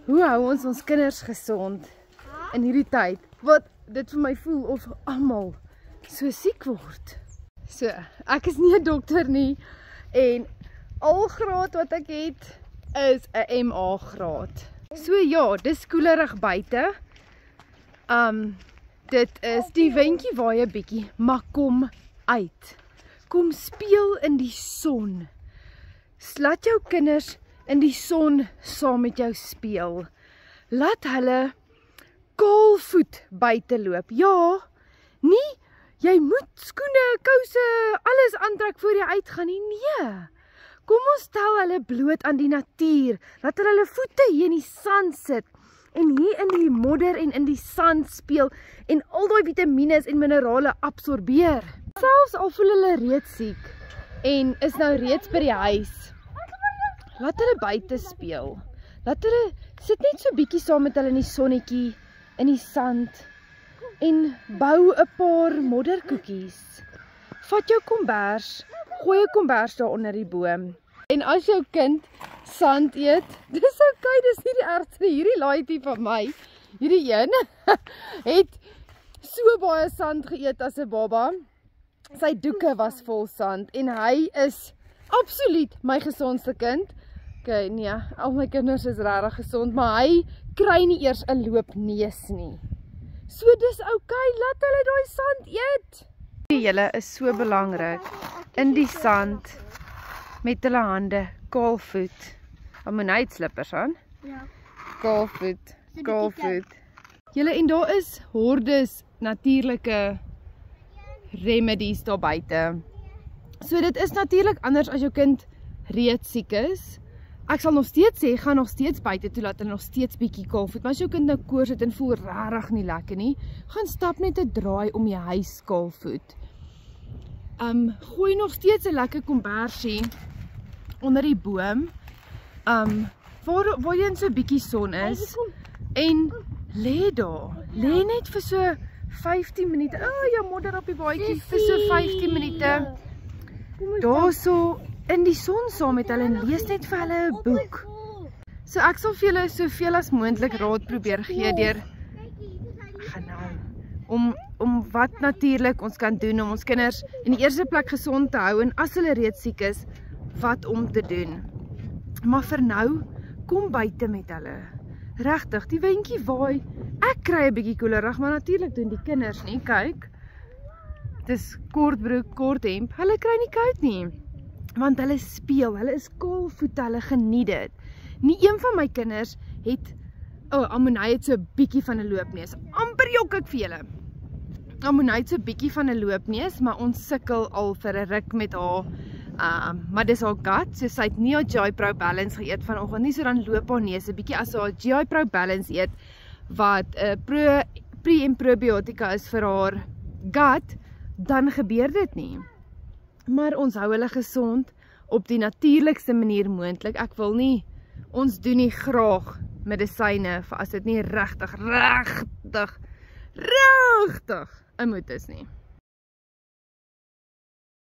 Hoe hou ons kinders gesond in hierdie tyd? Wat dit vir my voel of almal so siek word. So, ek is nie 'n dokter nie en al graad wat ek het is 'n MA graad. So ja, dis koelerig buite. Dit is die windjie waai 'n bietjie, maar kom uit. Kom speel in die son. Laat jou kinders in die son saam met jou speel. Laat hulle kaalvoet buite loop. Ja, nie, jy moet skoene, kouse, alles aantrek voor jy uitgaan nie. Nee. Kom ons stel hulle bloot aan die natuur. Laat hulle voete hier in die sand sit en hier in die modder en in die sand speel en al daai vitamiene en minerale absorbeer. Selfs al voel hulle reeds siek en is nou reeds by die huis. Laat hulle buite speel. Laat hulle sit net so bietjie saam met hulle in die sonnetjie, in die sand en bou 'n paar modderkoekies. Vat jou kombers, gooi 'n kombers daar onder die boom. En as jou kind sand eet, dis okay, dis nie die ergste. Hierdie laaitjie van my, hierdie een, het so baie sand geëet as 'n baba. Sy doeke was vol sand en hy is absoluut my gesondste kind. Okay, nee, al my kinders is regtig gesond, maar hy kry nie eers 'n loopneus nie. So dis okay, laat hulle daai sand eet. Julle is so belangrik in die sand met hulle hande, kaalvoet. Moet slippers aan? Ja. Kaalvoet. Julle en daar is hordes natuurlike remedies daar buite. So dit is natuurlik anders as jou kind reeds siek is. Ek sal nog steeds sê, gaan nog steeds buite toe, laat hulle nog steeds bietjie kaalvoet. Maar as jou kind nou koors het en voel regtig nie lekker nie, gaan stap net 'n draai om die huis kaalvoet. Gooi nog steeds 'n lekker kombersie onder die boom. Waar jy in so 'n bietjie son is en lê daar. Lê net vir so 15 minute. Jou modder op die baadjie vir so 15 minute. Daar so in die son saam met hulle en lees net vir hulle 'n boek. So ek sal vir julle soveel as moontlik raad probeer gee deur om wat natuurlik ons kan doen om ons kinders in die eerste plek gesond te hou en as hulle reeds siek is, wat om te doen. Maar vir nou, kom buite met hulle. Regtig, die windjie waai. Ek kry 'n bietjie koelerig, maar natuurlik doen die kinders nie. Kyk. Dis kort broek, kort hemp. Hulle kry nie koud nie. Want hulle speel, hulle is kaalvoet, hulle geniet dit. Nie een van my kinders het, Amonai het so 'n bietjie van 'n loopneus. Amper jok ek vir julle. Amonai het so 'n bietjie van 'n loopneus, maar ons sukkel al vir 'n ruk met haar. Maar dis haar gut, so sy het nie haar GI Pro Balance geëet vanoggend nie, so dan loop haar neus 'n bietjie as sy haar GI Pro Balance eet, wat pre- en probiotika is vir haar gut, dan gebeur dit nie. Maar ons hou hulle gesond op die natuurlikste manier moontlik. Ek wil nie, ons doen nie graag medisyne vir as dit nie regtig 'n moet is nie.